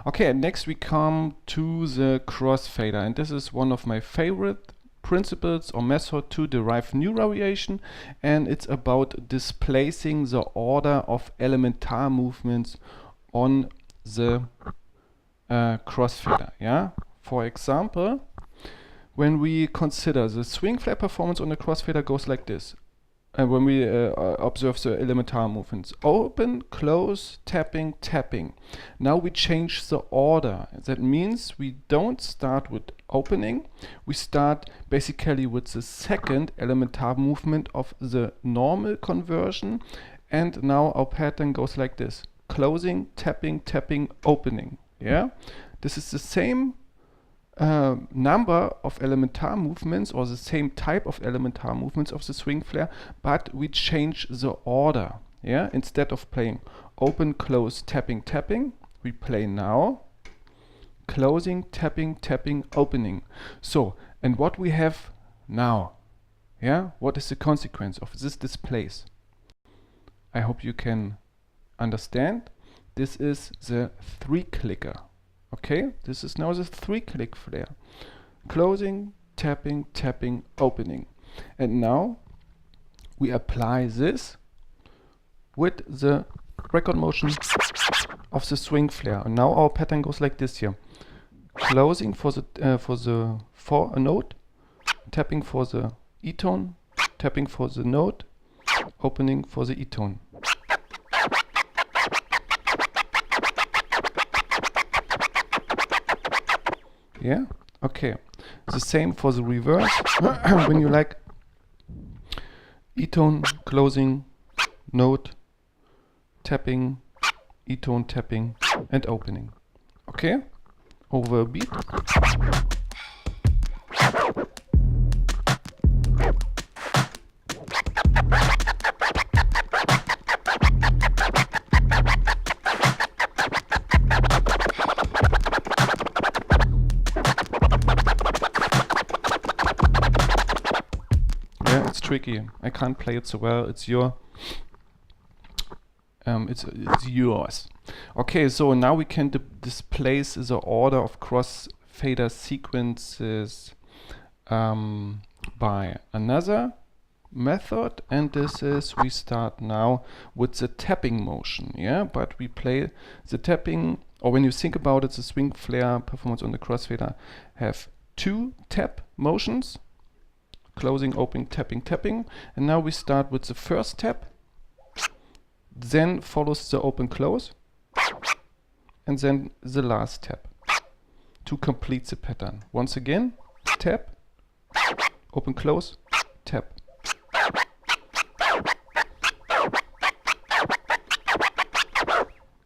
Okay, and next we come to the crossfader, and this is one of my favorite principles or method to derive new variation, and it's about displacing the order of elementar movements on the crossfader. Yeah, for example, when we consider the swing flare performance on the crossfader goes like this. And when we observe the elementar movements, open, close, tapping, tapping. Now we change the order. That means we don't start with opening. We start basically with the second elementar movement of the normal conversion. And now our pattern goes like this. Closing, tapping, tapping, opening. Yeah, this is the same number of elementar movements or the same type of elementar movements of the swing flare, but we change the order. Yeah, instead of playing open, close, tapping, tapping, we play now closing, tapping, tapping, opening. So, and what we have now, yeah, what is the consequence of this displace? I hope you can understand. This is the 3-clicker. Okay, this is now the 3-click flare. Closing, tapping, tapping, opening. And now we apply this with the record motion of the swing flare. And now our pattern goes like this here. Closing for the note, tapping for the E-tone, tapping for the note, opening for the E-tone. Yeah, okay. The same for the reverse. When you like E-tone, closing, note, tapping, E-tone, tapping, and opening. Okay, over a beat. It's tricky. I can't play it so well. It's your it's yours. Okay, so now we can displace the order of crossfader sequences by another method, and this is we start now with the tapping motion. Yeah, but we play the tapping, or when you think about it, the swing flare performance on the crossfader have 2 tap motions. Closing, opening, tapping, tapping. And now we start with the first tap, then follows the open, close, and then the last tap to complete the pattern. Once again, tap, open, close, tap.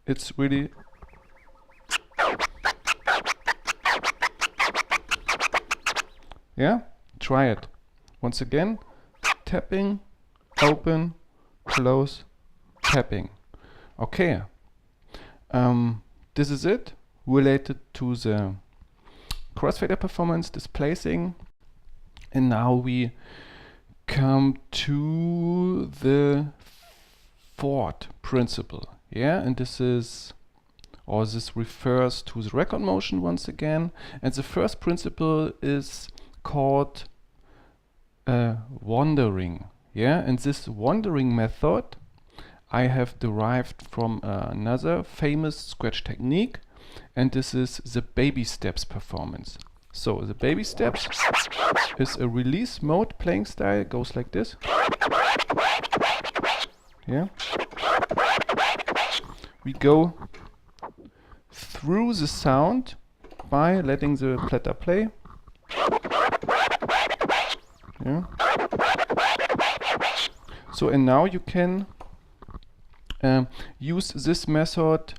It's really yeah, try it. Once again, tapping, open, close, tapping. Okay, this is it related to the crossfader performance, displacing. And now we come to the 4th principle. Yeah, and this refers to the record motion once again. And the first principle is called wandering. Yeah, and this wandering method I have derived from another famous scratch technique, and this is the baby steps performance. So the baby steps is a release mode playing style. It goes like this. Yeah, we go through the sound by letting the platter play. Yeah. So, and now you can use this method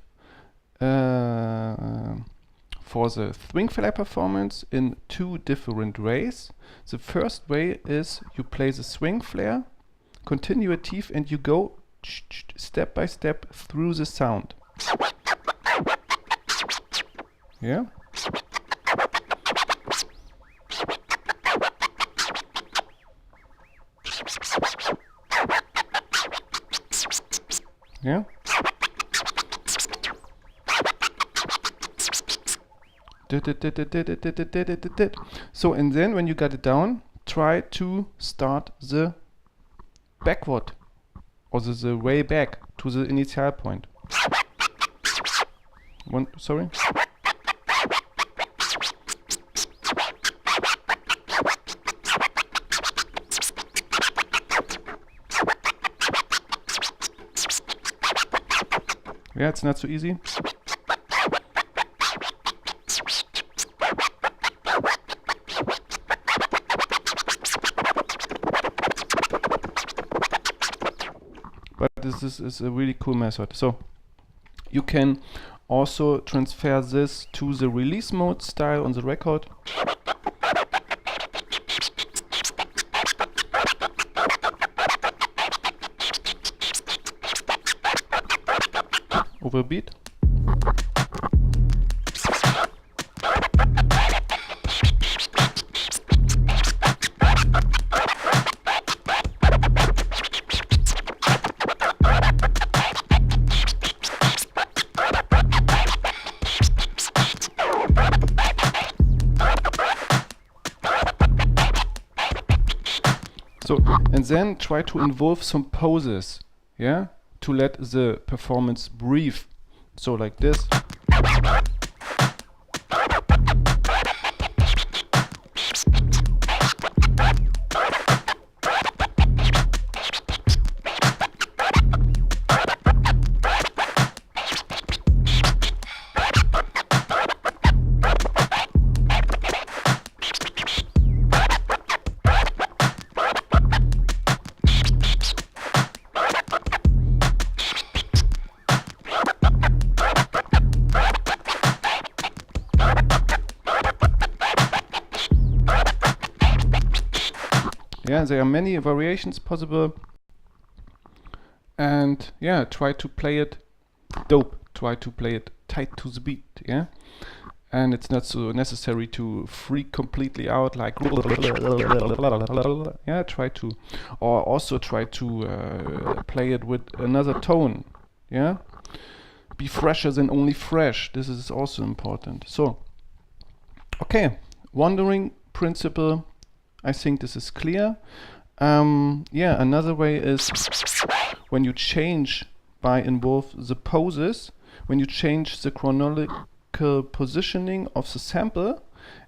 for the swing flare performance in 2 different ways. The first way is you play the swing flare continuative and you go step by step through the sound. Yeah. Yeah. So, and then when you got it down, try to start the backward, or the way back to the initial point. Sorry. Yeah, it's not so easy. But this is a really cool method. So you can also transfer this to the release mode style on the record. Over a beat. So, and then try to involve some pauses, yeah, to let the performance breathe. So like this. Yeah, there are many variations possible, and yeah, try to play it dope, try to play it tight to the beat, yeah, and it's not so necessary to freak completely out like yeah, try to, or also try to play it with another tone, yeah, be fresher than only fresh, this is also important. So okay, wandering principle, I think this is clear. Yeah, another way is when you change by involve the poses, when you change the chronological positioning of the sample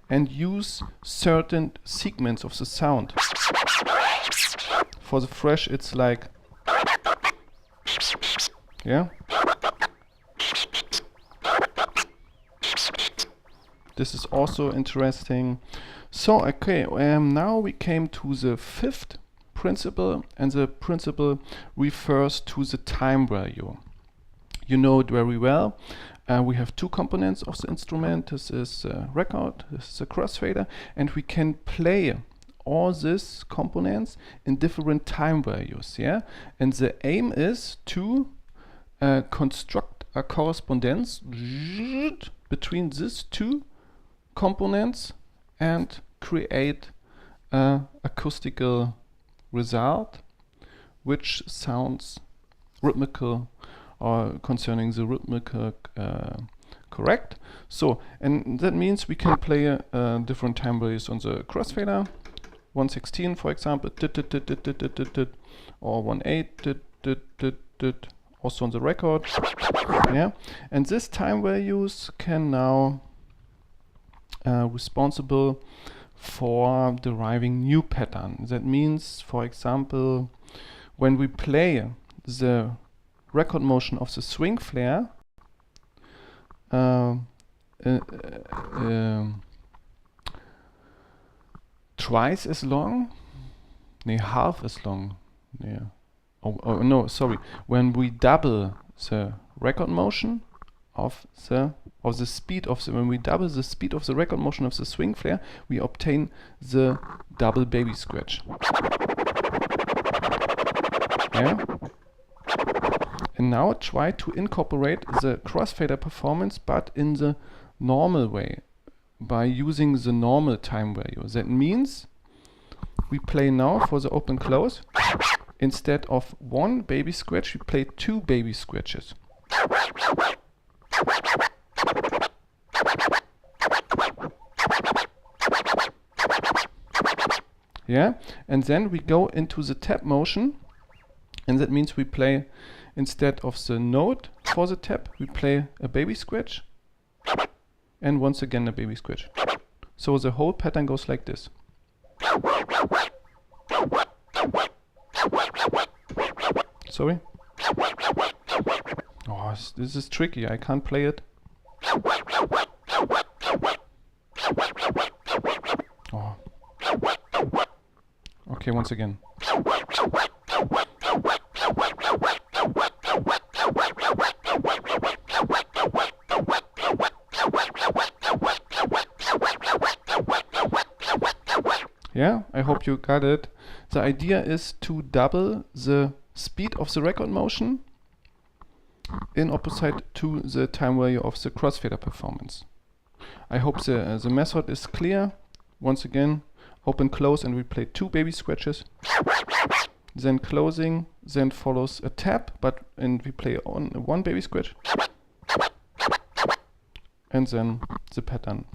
and use certain segments of the sound. For the fresh it's like, yeah. This is also interesting. So, okay, now we came to the fifth principle, and the principle refers to the time value. You know it very well. We have two components of the instrument. This is a record, this is a crossfader, and we can play all these components in different time values, yeah? And the aim is to construct a correspondence between these two components and create an acoustical result which sounds rhythmical or concerning the rhythmical correct. So, and that means we can play different time values on the crossfader, 116 for example, or 1/8, also on the record, yeah. And these time values can now responsible for deriving new pattern. That means, for example, when we play the record motion of the swing flare twice as long, half as long, yeah. Oh no, sorry. When we double the record motion of the speed of the, when we double the speed of the record motion of the swing flare, we obtain the double baby scratch. Yeah. And now try to incorporate the crossfader performance, but in the normal way, by using the normal time value. That means we play now for the open close. Instead of one baby scratch, we play two baby scratches. Yeah, and then we go into the tap motion, and that means we play, instead of the note for the tap, we play a baby scratch, and once again a baby scratch. So the whole pattern goes like this. Sorry? Oh, this is tricky, I can't play it. Oh. Okay, once again. Yeah, I hope you got it. The idea is to double the speed of the record motion in opposite to the time value of the crossfader performance. I hope the method is clear. Once again, open, close, and we play 2 baby scratches. Then closing, then follows a tap, and we play on 1 baby scratch. And then the pattern.